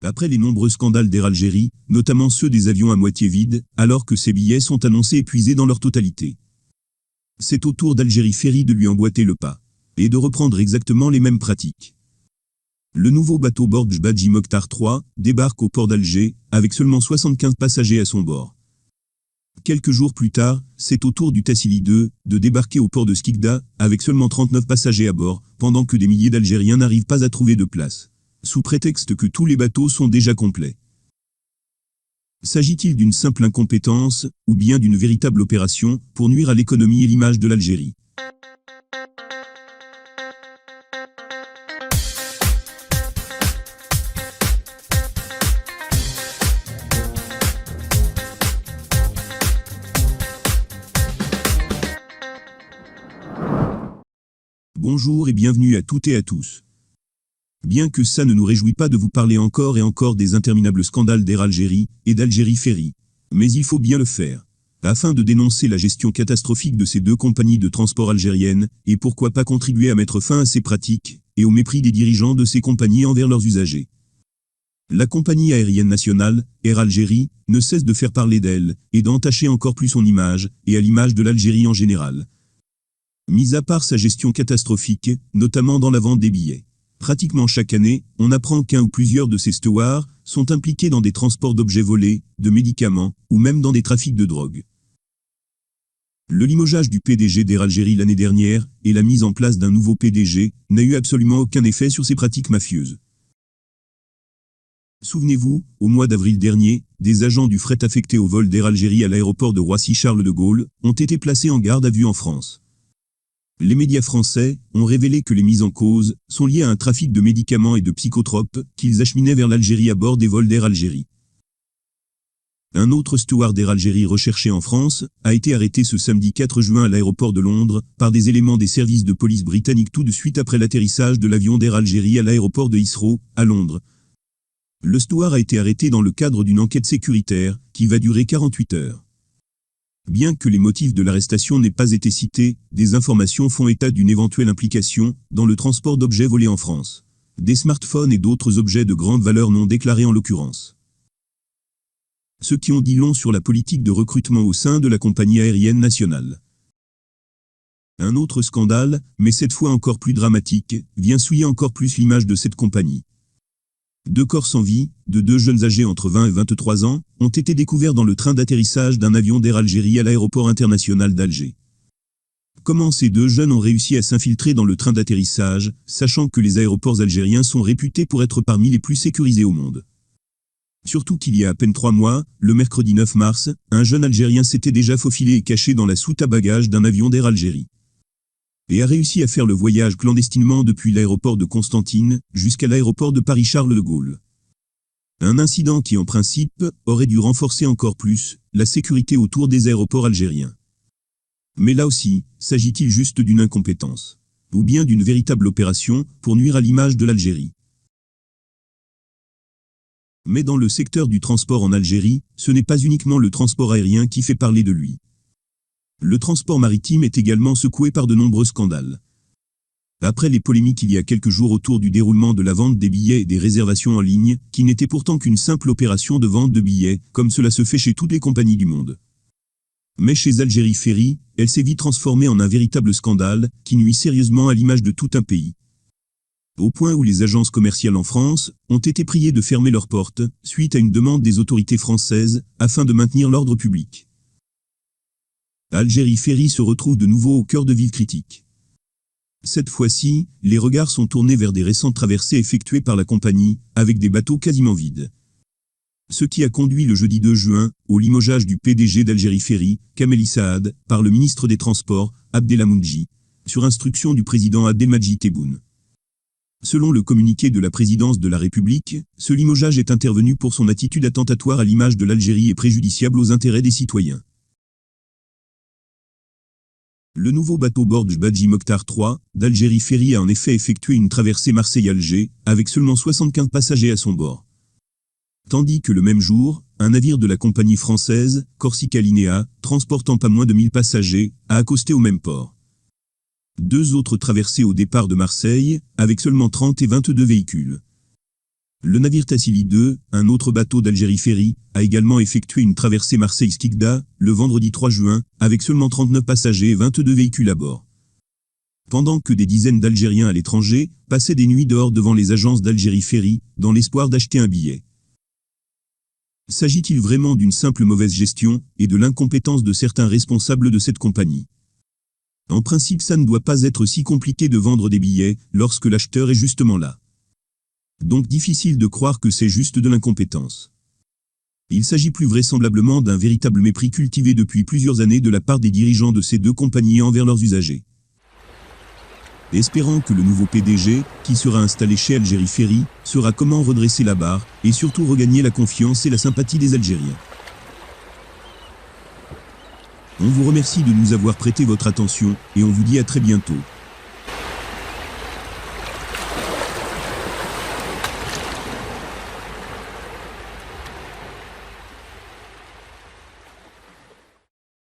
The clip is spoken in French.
Après les nombreux scandales d'Air Algérie, notamment ceux des avions à moitié vides, alors que ces billets sont annoncés épuisés dans leur totalité. C'est au tour d'Algérie Ferry de lui emboîter le pas, et de reprendre exactement les mêmes pratiques. Le nouveau bateau Borj Badji Mokhtar 3 débarque au port d'Alger, avec seulement 75 passagers à son bord. Quelques jours plus tard, c'est au tour du Tassili 2 de débarquer au port de Skikda, avec seulement 39 passagers à bord, pendant que des milliers d'Algériens n'arrivent pas à trouver de place, sous prétexte que tous les bateaux sont déjà complets. S'agit-il d'une simple incompétence, ou bien d'une véritable opération, pour nuire à l'économie et l'image de l'Algérie ? Bonjour et bienvenue à toutes et à tous. Bien que ça ne nous réjouit pas de vous parler encore et encore des interminables scandales d'Air Algérie et d'Algérie Ferry, mais il faut bien le faire, afin de dénoncer la gestion catastrophique de ces deux compagnies de transport algériennes, et pourquoi pas contribuer à mettre fin à ces pratiques, et au mépris des dirigeants de ces compagnies envers leurs usagers. La compagnie aérienne nationale, Air Algérie, ne cesse de faire parler d'elle, et d'entacher encore plus son image, et à l'image de l'Algérie en général. Mis à part sa gestion catastrophique, notamment dans la vente des billets. Pratiquement chaque année, on apprend qu'un ou plusieurs de ces stewards sont impliqués dans des transports d'objets volés, de médicaments, ou même dans des trafics de drogue. Le limogeage du PDG d'Air Algérie l'année dernière, et la mise en place d'un nouveau PDG, n'a eu absolument aucun effet sur ces pratiques mafieuses. Souvenez-vous, au mois d'avril dernier, des agents du fret affectés au vol d'Air Algérie à l'aéroport de Roissy-Charles de Gaulle ont été placés en garde à vue en France. Les médias français ont révélé que les mises en cause sont liées à un trafic de médicaments et de psychotropes qu'ils acheminaient vers l'Algérie à bord des vols d'Air Algérie. Un autre steward d'Air Algérie recherché en France a été arrêté ce samedi 4 juin à l'aéroport de Londres par des éléments des services de police britanniques tout de suite après l'atterrissage de l'avion d'Air Algérie à l'aéroport de Heathrow, à Londres. Le steward a été arrêté dans le cadre d'une enquête sécuritaire qui va durer 48 heures. Bien que les motifs de l'arrestation n'aient pas été cités, des informations font état d'une éventuelle implication dans le transport d'objets volés en France. Des smartphones et d'autres objets de grande valeur non déclarés en l'occurrence. Ce qui en dit long sur la politique de recrutement au sein de la compagnie aérienne nationale. Un autre scandale, mais cette fois encore plus dramatique, vient souiller encore plus l'image de cette compagnie. 2 corps sans vie, de 2 jeunes âgés entre 20 et 23 ans, ont été découverts dans le train d'atterrissage d'un avion d'Air Algérie à l'aéroport international d'Alger. Comment ces 2 jeunes ont réussi à s'infiltrer dans le train d'atterrissage, sachant que les aéroports algériens sont réputés pour être parmi les plus sécurisés au monde? Surtout qu'il y a à peine 3 mois, le mercredi 9 mars, un jeune Algérien s'était déjà faufilé et caché dans la soute à bagages d'un avion d'Air Algérie. Et a réussi à faire le voyage clandestinement depuis l'aéroport de Constantine jusqu'à l'aéroport de Paris-Charles de Gaulle. Un incident qui en principe aurait dû renforcer encore plus la sécurité autour des aéroports algériens. Mais là aussi, s'agit-il juste d'une incompétence, ou bien d'une véritable opération pour nuire à l'image de l'Algérie? Mais dans le secteur du transport en Algérie, ce n'est pas uniquement le transport aérien qui fait parler de lui. Le transport maritime est également secoué par de nombreux scandales. Après les polémiques il y a quelques jours autour du déroulement de la vente des billets et des réservations en ligne, qui n'était pourtant qu'une simple opération de vente de billets, comme cela se fait chez toutes les compagnies du monde. Mais chez Algérie Ferry, elle s'est vite transformée en un véritable scandale, qui nuit sérieusement à l'image de tout un pays. Au point où les agences commerciales en France ont été priées de fermer leurs portes, suite à une demande des autorités françaises, afin de maintenir l'ordre public. Algérie Ferry se retrouve de nouveau au cœur de vives critiques. Cette fois-ci, les regards sont tournés vers des récentes traversées effectuées par la compagnie, avec des bateaux quasiment vides. Ce qui a conduit le jeudi 2 juin, au limogeage du PDG d'Algérie Ferry, Kamel Saad, par le ministre des Transports, Abdelhammoudji, sur instruction du président Abdelmadjid Tebboune. Selon le communiqué de la présidence de la République, ce limogeage est intervenu pour son attitude attentatoire à l'image de l'Algérie et préjudiciable aux intérêts des citoyens. Le nouveau bateau Borj Badji Mokhtar 3 d'Algérie Ferry a en effet effectué une traversée Marseille-Alger, avec seulement 75 passagers à son bord. Tandis que le même jour, un navire de la compagnie française, Corsica Linea, transportant pas moins de 1000 passagers, a accosté au même port. 2 autres traversées au départ de Marseille, avec seulement 30 et 22 véhicules. Le navire Tassili 2, un autre bateau d'Algérie Ferry, a également effectué une traversée Marseille-Skikda, le vendredi 3 juin, avec seulement 39 passagers et 22 véhicules à bord. Pendant que des dizaines d'Algériens à l'étranger passaient des nuits dehors devant les agences d'Algérie Ferry, dans l'espoir d'acheter un billet. S'agit-il vraiment d'une simple mauvaise gestion et de l'incompétence de certains responsables de cette compagnie? En principe, ça ne doit pas être si compliqué de vendre des billets lorsque l'acheteur est justement là. Donc difficile de croire que c'est juste de l'incompétence. Il s'agit plus vraisemblablement d'un véritable mépris cultivé depuis plusieurs années de la part des dirigeants de ces deux compagnies envers leurs usagers. Espérant que le nouveau PDG, qui sera installé chez Algérie Ferry, saura comment redresser la barre, et surtout regagner la confiance et la sympathie des Algériens. On vous remercie de nous avoir prêté votre attention, et on vous dit à très bientôt.